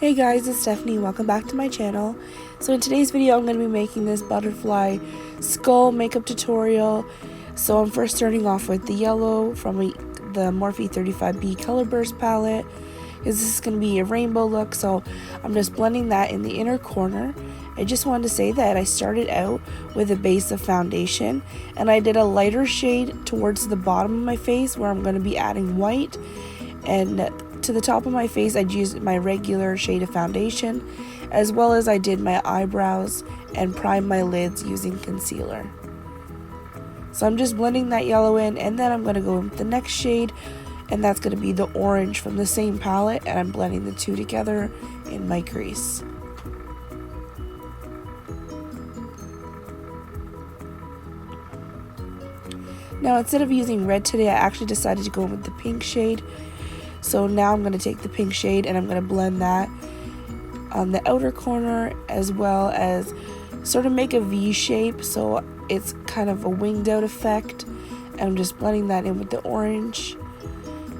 Hey guys, it's Stephanie. Welcome back to my channel. So in today's video, I'm going to be making this butterfly skull makeup tutorial. So I'm first starting off with the yellow from the Morphe 35B Color Burst palette, because this is going to be a rainbow look. So I'm just blending that in the inner corner. I just wanted to say that I started out with a base of foundation, and I did a lighter shade towards the bottom of my face where I'm going to be adding white, and to the top of my face I'd used my regular shade of foundation, as well as I did my eyebrows and primed my lids using concealer. So I'm just blending that yellow in, and then I'm going to go in with the next shade, and that's going to be the orange from the same palette, and I'm blending the two together in my crease. Now instead of using red today, I actually decided to go in with the pink shade. So now I'm going to take the pink shade and I'm going to blend that on the outer corner, as well as sort of make a V shape so it's kind of a winged out effect. And I'm just blending that in with the orange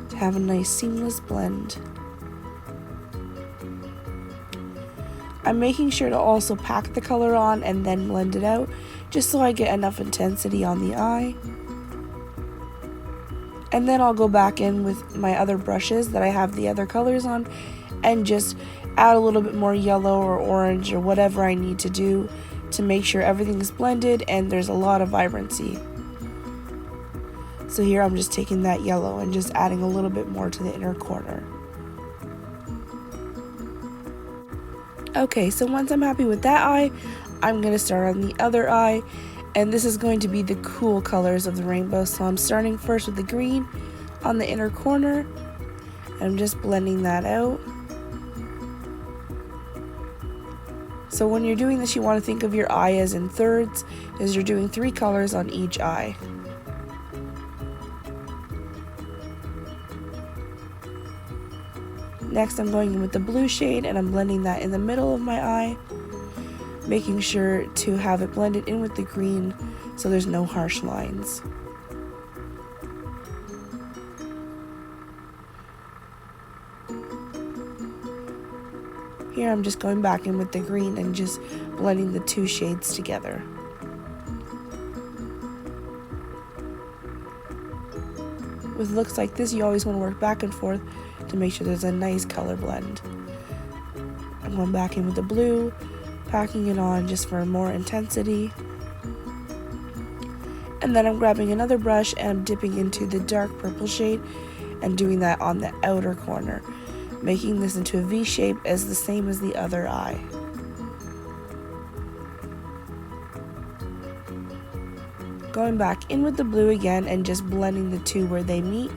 to have a nice seamless blend. I'm making sure to also pack the color on and then blend it out, just so I get enough intensity on the eye. And then I'll go back in with my other brushes that I have the other colors on and just add a little bit more yellow or orange or whatever I need to do to make sure everything is blended and there's a lot of vibrancy. So here I'm just taking that yellow and just adding a little bit more to the inner corner. Okay, so once I'm happy with that eye, I'm going to start on the other eye. And this is going to be the cool colors of the rainbow. So I'm starting first with the green on the inner corner. And I'm just blending that out. So when you're doing this, you want to think of your eye as in thirds, as you're doing 3 colors on each eye. Next, I'm going in with the blue shade and I'm blending that in the middle of my eye, making sure to have it blended in with the green so there's no harsh lines. Here I'm just going back in with the green and just blending the 2 shades together. With looks like this, you always want to work back and forth to make sure there's a nice color blend. I'm going back in with the blue, packing it on just for more intensity. And then I'm grabbing another brush and I'm dipping into the dark purple shade and doing that on the outer corner, making this into a V shape as the same as the other eye. Going back in with the blue again and just blending the 2 where they meet.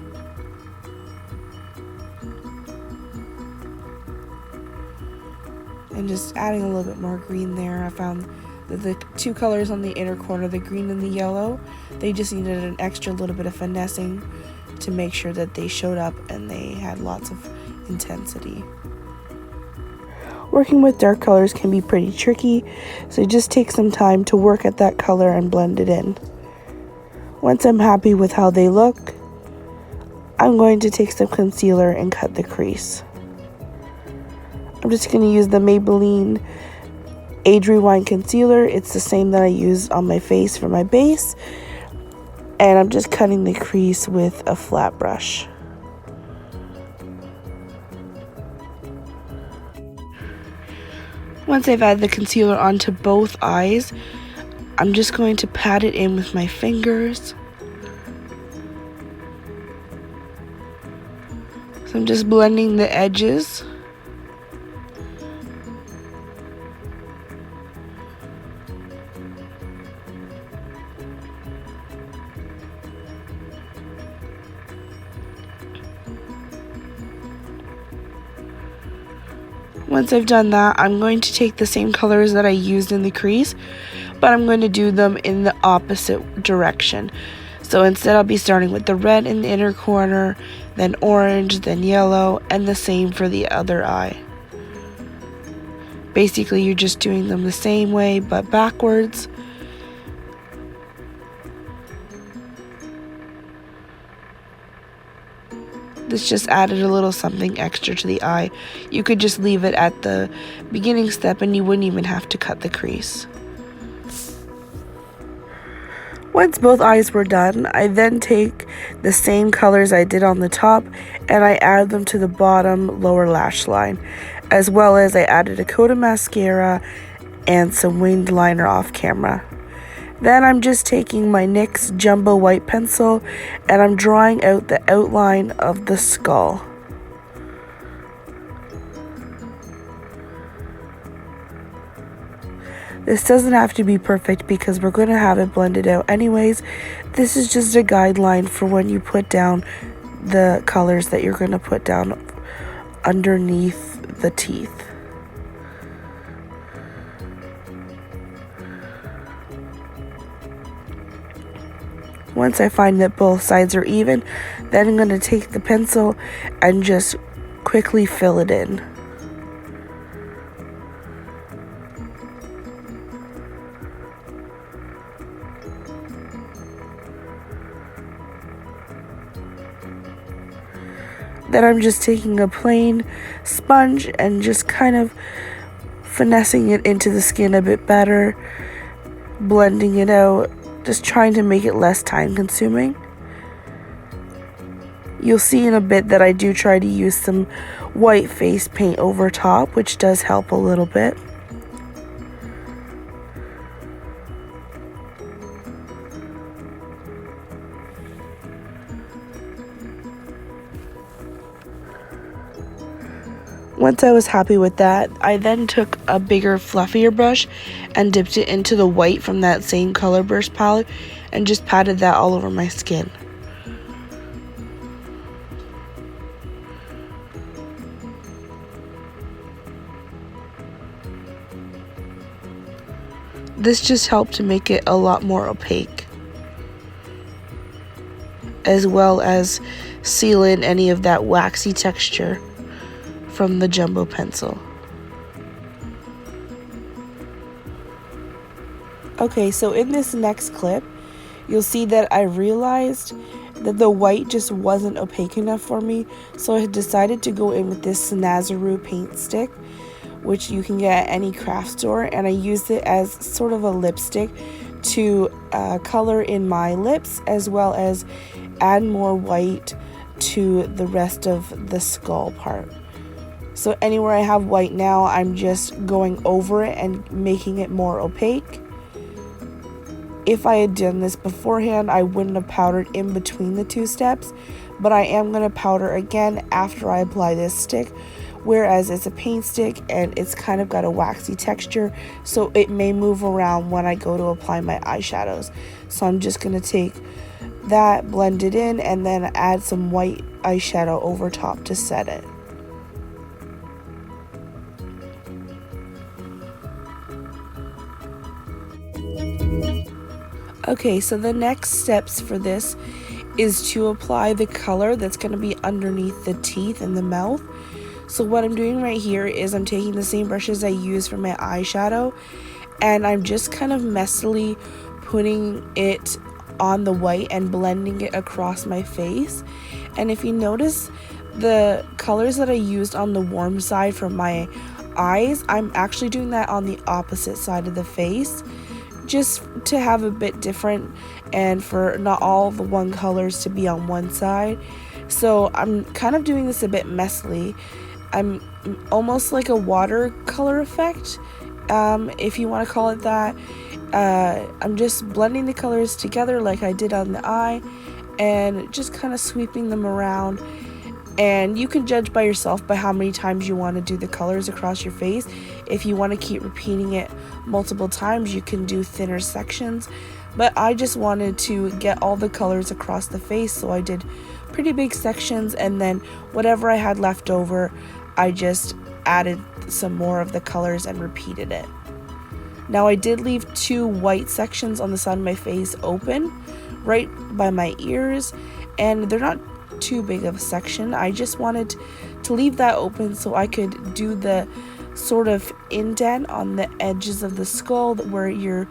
And just adding a little bit more green there. I found that the 2 colors on the inner corner, the green and the yellow, they just needed an extra little bit of finessing to make sure that they showed up and they had lots of intensity. Working with dark colors can be pretty tricky, so just take some time to work at that color and blend it in. Once I'm happy with how they look, I'm going to take some concealer and cut the crease. I'm just going to use the Maybelline Age Rewind Concealer. It's the same that I use on my face for my base. And I'm just cutting the crease with a flat brush. Once I've added the concealer onto both eyes, I'm just going to pat it in with my fingers. So I'm just blending the edges. Once I've done that, I'm going to take the same colors that I used in the crease, but I'm going to do them in the opposite direction. So instead I'll be starting with the red in the inner corner, then orange, then yellow, and the same for the other eye. Basically, you're just doing them the same way, but backwards. This just added a little something extra to the eye. You could just leave it at the beginning step and you wouldn't even have to cut the crease. Once both eyes were done, I then take the same colors I did on the top and I add them to the bottom lower lash line, as well as I added a coat of mascara and some winged liner off camera. Then I'm just taking my NYX Jumbo White Pencil and I'm drawing out the outline of the skull. This doesn't have to be perfect because we're going to have it blended out anyways. This is just a guideline for when you put down the colors that you're going to put down underneath the teeth. Once I find that both sides are even, then I'm going to take the pencil and just quickly fill it in. Then I'm just taking a plain sponge and just kind of finessing it into the skin a bit better, blending it out, just trying to make it less time consuming. You'll see in a bit that I do try to use some white face paint over top, which does help a little bit. Once I was happy with that, I then took a bigger, fluffier brush and dipped it into the white from that same Color Burst palette and just patted that all over my skin. This just helped to make it a lot more opaque, as well as seal in any of that waxy texture from the Jumbo pencil. Okay, so in this next clip, you'll see that I realized that the white just wasn't opaque enough for me, so I decided to go in with this Snazaroo paint stick, which you can get at any craft store, and I used it as sort of a lipstick to color in my lips, as well as add more white to the rest of the skull part. So anywhere I have white now, I'm just going over it and making it more opaque. If I had done this beforehand, I wouldn't have powdered in between the two steps, but I am going to powder again after I apply this stick, whereas it's a paint stick and it's kind of got a waxy texture, so it may move around when I go to apply my eyeshadows. So I'm just going to take that, blend it in, and then add some white eyeshadow over top to set it. Okay, so the next steps for this is to apply the color that's going to be underneath the teeth and the mouth. So what I'm doing right here is I'm taking the same brushes I used for my eyeshadow, and I'm just kind of messily putting it on the white and blending it across my face. And if you notice, the colors that I used on the warm side for my eyes, I'm actually doing that on the opposite side of the face, just to have a bit different and for not all the one colors to be on one side. So I'm kind of doing this a bit messily. I'm almost like a watercolor effect, if you want to call it that. I'm just blending the colors together like I did on the eye and just kind of sweeping them around. And you can judge by yourself by how many times you want to do the colors across your face. If you want to keep repeating it multiple times, you can do thinner sections. But I just wanted to get all the colors across the face, so I did pretty big sections, and then whatever I had left over, I just added some more of the colors and repeated it. Now I did leave two white sections on the side of my face open, right by my ears, and they're not too big of a section. I just wanted to leave that open so I could do the sort of indent on the edges of the skull where your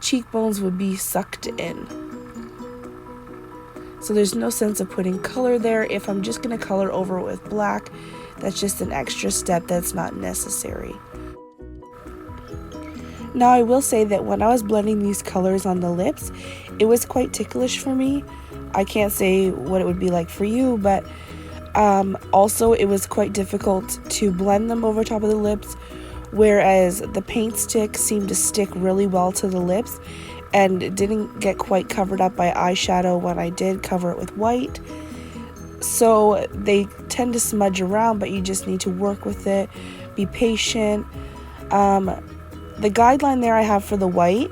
cheekbones would be sucked in. So there's no sense of putting color there. If I'm just going to color over it with black, that's just an extra step that's not necessary. Now I will say that when I was blending these colors on the lips, it was quite ticklish for me. I can't say what it would be like for you, but also it was quite difficult to blend them over top of the lips, whereas the paint stick seemed to stick really well to the lips and it didn't get quite covered up by eyeshadow when I did cover it with white. So they tend to smudge around, but you just need to work with it, be patient. The guideline there I have for the white,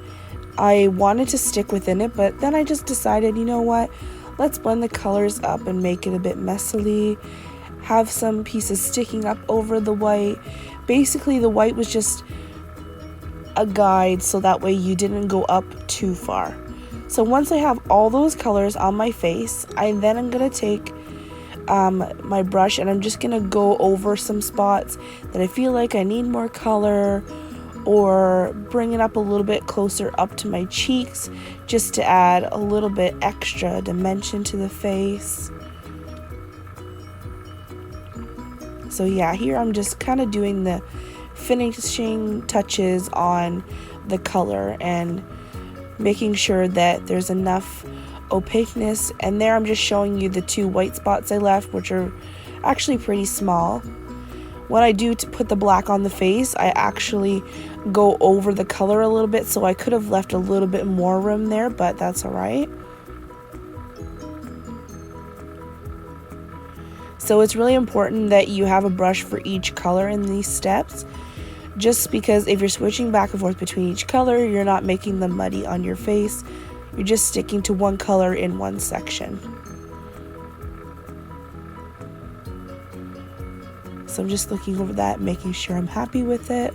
I wanted to stick within it, but then I just decided, you know what, let's blend the colors up and make it a bit messily, have some pieces sticking up over the white. Basically the white was just a guide so that way you didn't go up too far. So once I have all those colors on my face, I'm going to take my brush and I'm just going to go over some spots that I feel like I need more color, or bring it up a little bit closer up to my cheeks just to add a little bit extra dimension to the face. So yeah, here I'm just kind of doing the finishing touches on the color and making sure that there's enough opaqueness. And there I'm just showing you the 2 white spots I left, which are actually pretty small. When I do to put the black on the face, I actually go over the color a little bit, so I could have left a little bit more room there, but that's alright. So it's really important that you have a brush for each color in these steps, just because if you're switching back and forth between each color, you're not making them muddy on your face. You're just sticking to one color in one section. So I'm just looking over that, making sure I'm happy with it.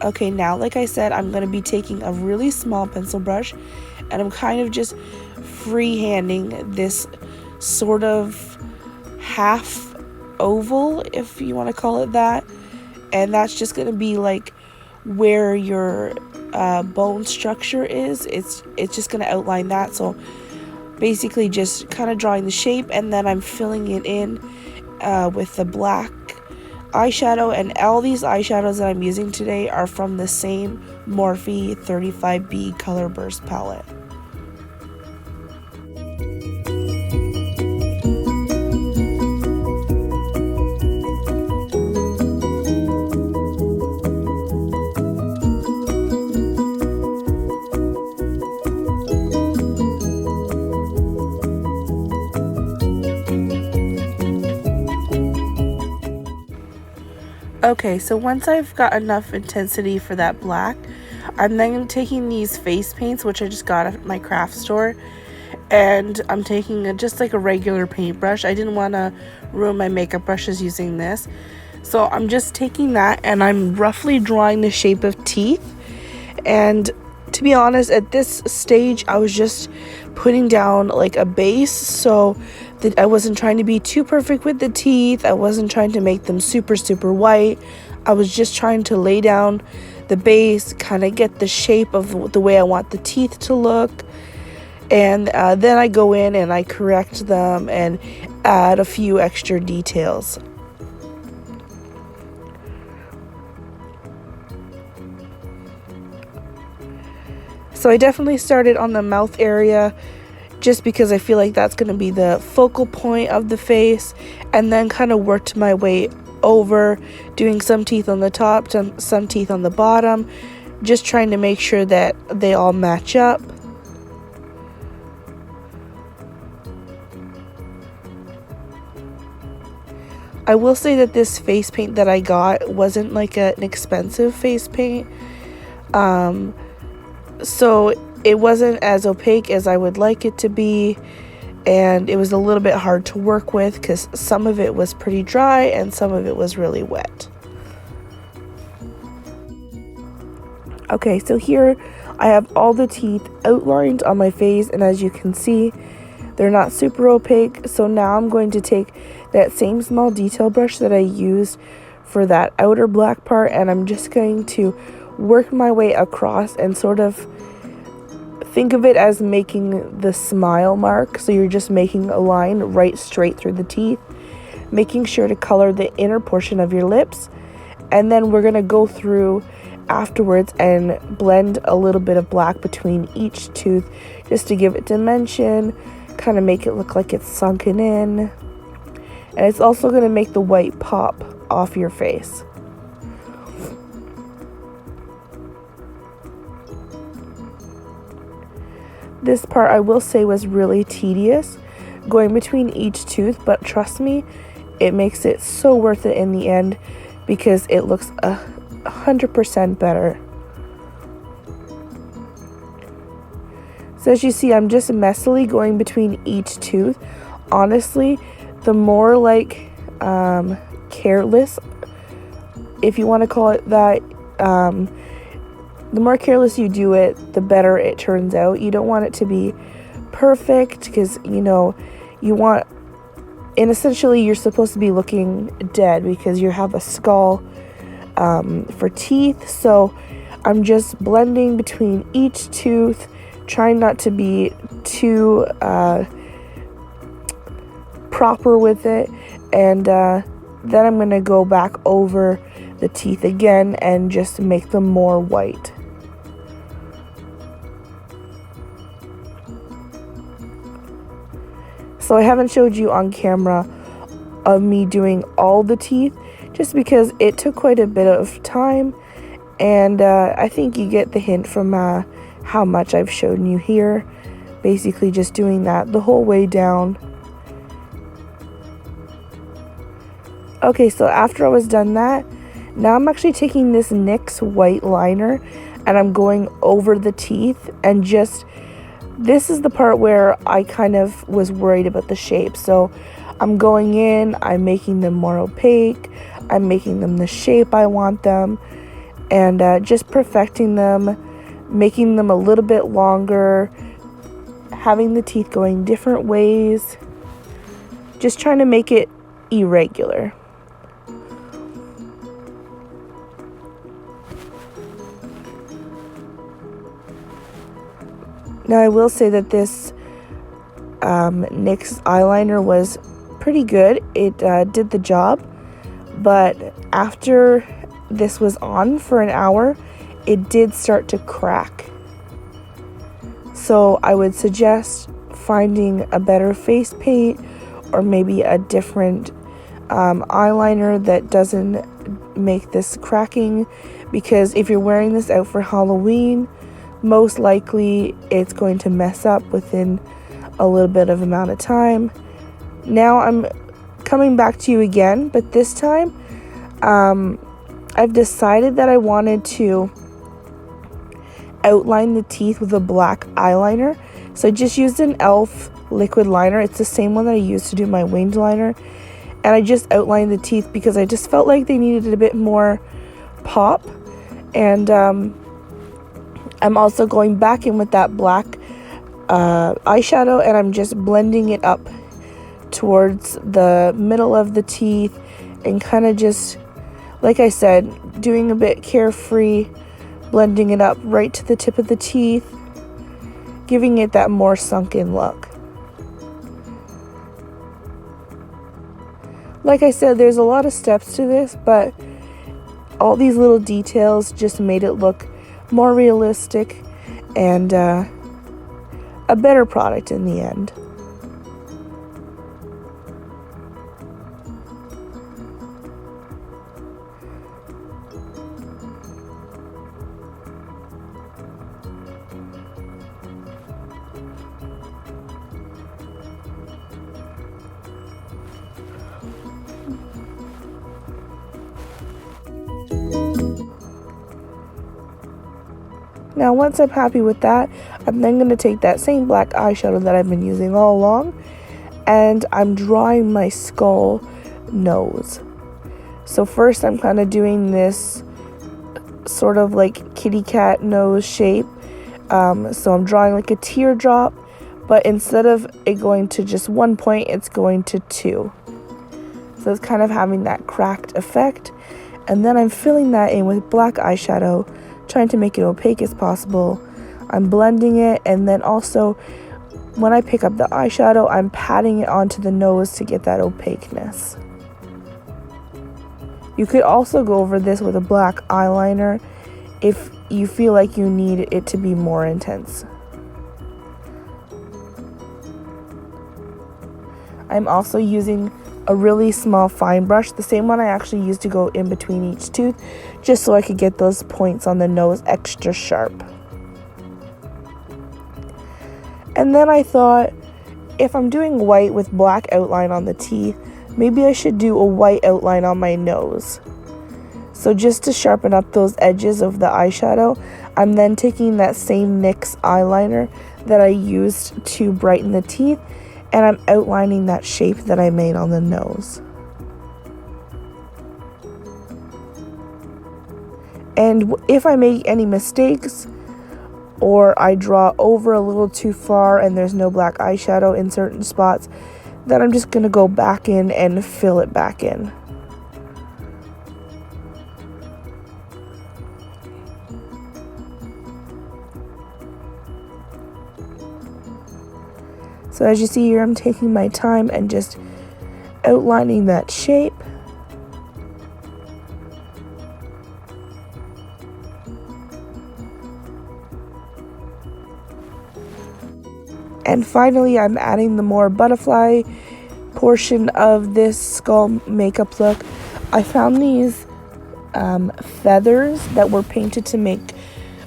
Okay, now like I said, I'm going to be taking a really small pencil brush and I'm kind of just freehanding this sort of half oval, if you want to call it that. And that's just going to be like where your bone structure is. It's just going to outline that. So basically just kind of drawing the shape, and then I'm filling it in with the black eyeshadow. And all these eyeshadows that I'm using today are from the same Morphe 35B Color Burst palette. Okay, so once I've got enough intensity for that black, I'm then taking these face paints, which I just got at my craft store, and I'm taking just like a regular paintbrush. I didn't want to ruin my makeup brushes using this. So I'm just taking that and I'm roughly drawing the shape of teeth. And to be honest, at this stage, I was just putting down like a base, so that I wasn't trying to be too perfect with the teeth. I wasn't trying to make them super white. I was just trying to lay down the base, kind of get the shape of the way I want the teeth to look. And then I go in and I correct them and add a few extra details. So I definitely started on the mouth area, just because I feel like that's going to be the focal point of the face, and then kind of worked my way over, doing some teeth on the top, some teeth on the bottom, just trying to make sure that they all match up. I will say that this face paint that I got wasn't like an expensive face paint, so it wasn't as opaque as I would like it to be, and it was a little bit hard to work with because some of it was pretty dry and some of it was really wet. Okay, so here I have all the teeth outlined on my face, and as you can see, they're not super opaque. So now I'm going to take that same small detail brush that I used for that outer black part, and I'm just going to work my way across and sort of think of it as making the smile mark. So you're just making a line right straight through the teeth, making sure to color the inner portion of your lips. And then we're going to go through afterwards and blend a little bit of black between each tooth just to give it dimension, kind of make it look like it's sunken in. And it's also going to make the white pop off your face. This part, I will say, was really tedious, going between each tooth, but trust me, it makes it so worth it in the end because it looks 100% better. So as you see, I'm just messily going between each tooth. Honestly, the more like careless, if you want to call it that, the more careless you do it, the better it turns out. You don't want it to be perfect because, you know, you want, and essentially you're supposed to be looking dead because you have a skull for teeth. So I'm just blending between each tooth, trying not to be too proper with it. And then I'm going to go back over the teeth again and just make them more white. So I haven't showed you on camera of me doing all the teeth just because it took quite a bit of time, and I think you get the hint from how much I've shown you here. Basically just doing that the whole way down. Okay, so after I was done that, now I'm actually taking this NYX white liner and I'm going over the teeth, and just, this is the part where I kind of was worried about the shape. So I'm going in, I'm making them more opaque, I'm making them the shape I want them, and just perfecting them, making them a little bit longer, having the teeth going different ways, just trying to make it irregular. Now I will say that this NYX eyeliner was pretty good. It did the job, but after this was on for an hour, it did start to crack. So I would suggest finding a better face paint or maybe a different eyeliner that doesn't make this cracking, because if you're wearing this out for Halloween, most likely it's going to mess up within a little bit of amount of time. Now I'm coming back to you again, but this time I've decided that I wanted to outline the teeth with a black eyeliner. So I just used an e.l.f. liquid liner. It's the same one that I used to do my winged liner, and I just outlined the teeth because I just felt like they needed a bit more pop. And I'm also going back in with that black eyeshadow, and I'm just blending it up towards the middle of the teeth, and kind of just, like I said, doing a bit carefree, blending it up right to the tip of the teeth, giving it that more sunken look. Like I said, there's a lot of steps to this, but all these little details just made it look more realistic and a better product in the end. Now once I'm happy with that, I'm then going to take that same black eyeshadow that I've been using all along, and I'm drawing my skull nose. So first I'm kind of doing this sort of like kitty cat nose shape. So I'm drawing like a teardrop, but instead of it going to just one point, it's going to two. So it's kind of having that cracked effect. And then I'm filling that in with black eyeshadow, trying to make it opaque as possible. I'm blending it, and then also when I pick up the eyeshadow, I'm patting it onto the nose to get that opaqueness. You could also go over this with a black eyeliner if you feel like you need it to be more intense. I'm also using a really small fine brush, the same one I actually used to go in between each tooth, just so I could get those points on the nose extra sharp. And then I thought, if I'm doing white with black outline on the teeth, maybe I should do a white outline on my nose. So just to sharpen up those edges of the eyeshadow, I'm then taking that same NYX eyeliner that I used to brighten the teeth, and I'm outlining that shape that I made on the nose. And if I make any mistakes, or I draw over a little too far and there's no black eyeshadow in certain spots, then I'm just going to go back in and fill it back in. So as you see here, I'm taking my time and just outlining that shape. And finally, I'm adding the more butterfly portion of this skull makeup look. I found these feathers that were painted to make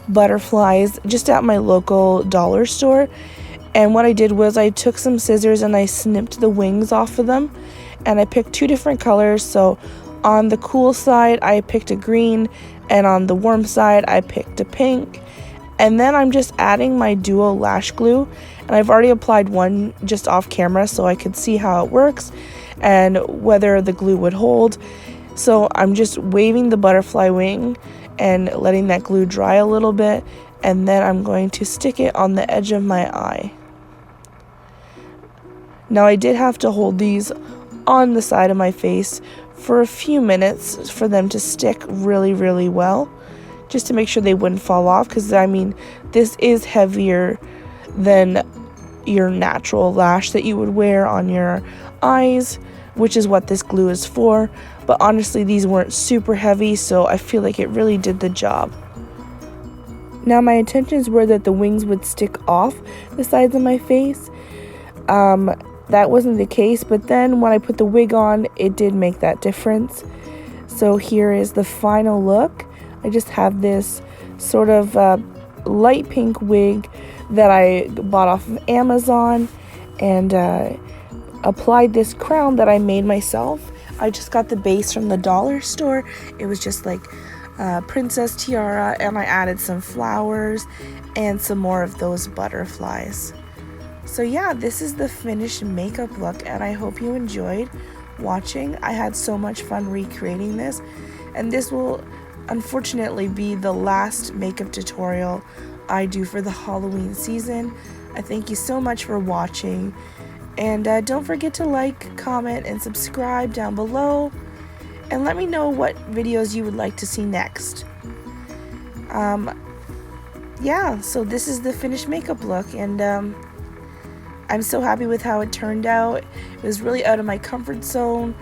butterflies just at my local dollar store. And what I did was I took some scissors and I snipped the wings off of them. And I picked two different colors. So on the cool side, I picked a green. And on the warm side, I picked a pink. And then I'm just adding my duo lash glue. And I've already applied one just off camera so I could see how it works and whether the glue would hold. So I'm just waving the butterfly wing and letting that glue dry a little bit. And then I'm going to stick it on the edge of my eye. Now I did have to hold these on the side of my face for a few minutes for them to stick really, really well, just to make sure they wouldn't fall off, because I mean, this is heavier than your natural lash that you would wear on your eyes, which is what this glue is for. But honestly, these weren't super heavy, so I feel like it really did the job. Now my intentions were that the wings would stick off the sides of my face. That wasn't the case, but then when I put the wig on, it did make that difference. So here is the final look. I just have this sort of light pink wig that I bought off of Amazon, and applied this crown that I made myself. I just got the base from the dollar store. It was just like princess tiara, and I added some flowers and some more of those butterflies. So yeah, this is the finished makeup look, and I hope you enjoyed watching. I had so much fun recreating this, and this will unfortunately be the last makeup tutorial I do for the Halloween season. I thank you so much for watching, and don't forget to like, comment, and subscribe down below, and let me know what videos you would like to see next. Yeah, so this is the finished makeup look, and I'm so happy with how it turned out. It was really out of my comfort zone.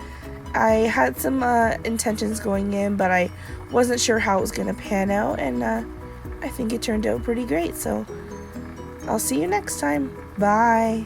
I had some intentions going in, but I wasn't sure how it was going to pan out, and I think it turned out pretty great. So I'll see you next time. Bye.